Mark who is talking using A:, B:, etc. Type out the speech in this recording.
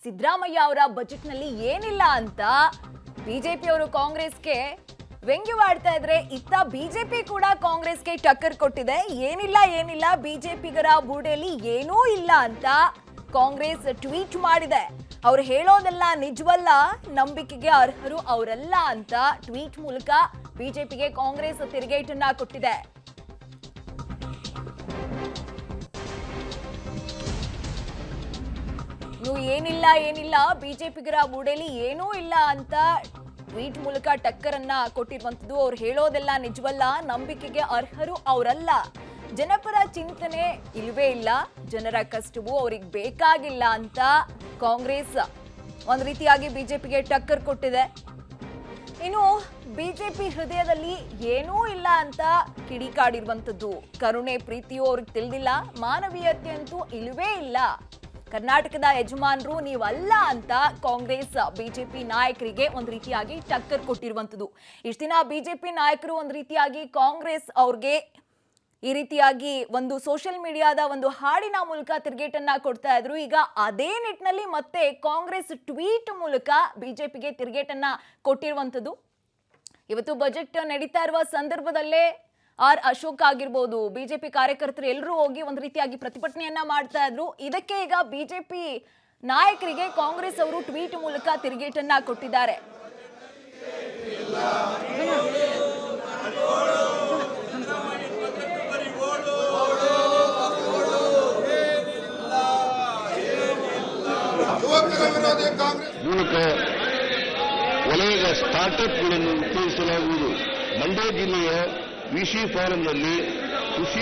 A: ಸಿದ್ದರಾಮಯ್ಯ ಅವರ ಬಜೆಟ್ನಲ್ಲಿ ಏನಿಲ್ಲ ಅಂತ ಬಿಜೆಪಿಯವರು ಕಾಂಗ್ರೆಸ್ಗೆ ವ್ಯಂಗ್ಯವಾಡ್ತಾ ಇದ್ರೆ, ಇತ್ತ ಬಿಜೆಪಿ ಕೂಡ ಕಾಂಗ್ರೆಸ್ಗೆ ಟಕ್ಕರ್ ಕೊಟ್ಟಿದೆ. ಏನಿಲ್ಲ ಬಿಜೆಪಿಗರ ಬುಡೆಯಲ್ಲಿ ಏನೂ ಇಲ್ಲ ಅಂತ ಕಾಂಗ್ರೆಸ್ ಟ್ವೀಟ್ ಮಾಡಿದೆ. ಅವ್ರು ಹೇಳೋದೆಲ್ಲ ನಿಜವಲ್ಲ, ನಂಬಿಕೆಗೆ ಅರ್ಹರು ಅವರಲ್ಲ ಅಂತ ಟ್ವೀಟ್ ಮೂಲಕ ಬಿಜೆಪಿಗೆ ಕಾಂಗ್ರೆಸ್ ತಿರುಗೇಟನ್ನ ಕೊಟ್ಟಿದೆ. ಏನಿಲ್ಲ ಬಿಜೆಪಿಗರ ಬುಡೆಯಲ್ಲಿ ಏನೂ ಇಲ್ಲ ಅಂತ ಟ್ವೀಟ್ ಮೂಲಕ ಟಕ್ಕರನ್ನ ಕೊಟ್ಟಿರುವಂತದ್ದು. ಅವ್ರು ಹೇಳೋದೆಲ್ಲ ನಿಜವಲ್ಲ, ನಂಬಿಕೆಗೆ ಅರ್ಹರು ಅವರಲ್ಲ, ಜನಪರ ಚಿಂತನೆ ಇಲ್ವೇ ಇಲ್ಲ, ಜನರ ಕಷ್ಟವು ಅವ್ರಿಗೆ ಬೇಕಾಗಿಲ್ಲ ಅಂತ ಕಾಂಗ್ರೆಸ್ ಒಂದ್ ರೀತಿಯಾಗಿ ಬಿಜೆಪಿಗೆ ಟಕ್ಕರ್ ಕೊಟ್ಟಿದೆ. ಇನ್ನು ಬಿಜೆಪಿ ಹೃದಯದಲ್ಲಿ ಏನೂ ಇಲ್ಲ ಅಂತ ಕಿಡಿಕಾಡಿರುವಂತದ್ದು. ಕರುಣೆ ಪ್ರೀತಿಯು ಅವ್ರಿಗೆ ತಿಳಿದಿಲ್ಲ, ಮಾನವೀಯತೆ ಅಂತೂ ಇಲ್ವೇ ಇಲ್ಲ, ಕರ್ನಾಟಕದ ಯಜಮಾನರು ನೀವಲ್ಲ ಅಂತ ಕಾಂಗ್ರೆಸ್ ಬಿಜೆಪಿ ನಾಯಕರಿಗೆ ಒಂದ್ ರೀತಿಯಾಗಿ ಟಕ್ಕರ್ ಕೊಟ್ಟಿರುವಂತದ್ದು. ಇಷ್ಟ ದಿನ ಬಿಜೆಪಿ ನಾಯಕರು ಒಂದ್ ರೀತಿಯಾಗಿ ಕಾಂಗ್ರೆಸ್ ಅವ್ರಿಗೆ ಈ ರೀತಿಯಾಗಿ ಒಂದು ಸೋಷಿಯಲ್ ಮೀಡಿಯಾದ ಒಂದು ಹಾಡಿನ ಮೂಲಕ ತಿರುಗೇಟನ್ನ ಕೊಡ್ತಾ ಇದ್ರು. ಈಗ ಅದೇ ನಿಟ್ಟಿನಲ್ಲಿ ಮತ್ತೆ ಕಾಂಗ್ರೆಸ್ ಟ್ವೀಟ್ ಮೂಲಕ ಬಿಜೆಪಿಗೆ ತಿರುಗೇಟನ್ನ ಕೊಟ್ಟಿರುವಂತದ್ದು. ಇವತ್ತು ಬಜೆಟ್ ನಡೀತಾ ಇರುವ ಸಂದರ್ಭದಲ್ಲೇ ಆರ್ ಅಶೋಕ್ ಆಗಿರ್ಬೋದು, ಬಿಜೆಪಿ ಕಾರ್ಯಕರ್ತರು ಎಲ್ಲರೂ ಹೋಗಿ ಒಂದು ರೀತಿಯಾಗಿ ಪ್ರತಿಭಟನೆಯನ್ನ ಮಾಡ್ತಾ ಇದ್ರು. ಇದಕ್ಕೆ ಈಗ ಬಿಜೆಪಿ ನಾಯಕರಿಗೆ ಕಾಂಗ್ರೆಸ್ ಅವರು ಟ್ವೀಟ್ ಮೂಲಕ ತಿರುಗೇಟನ್ನ ಕೊಟ್ಟಿದ್ದಾರೆ.
B: ಮೂಲಕ ವಲಯದ ಸ್ಟಾರ್ಟ್ಅಪ್ಗಳನ್ನು ಉತ್ತೇಜಿಸಲಾಗುವುದು. ಮಂಡ್ಯ ಜಿಲ್ಲೆಯ ವಿಸಿ ಫಾರಂನಲ್ಲಿ ಕೃಷಿ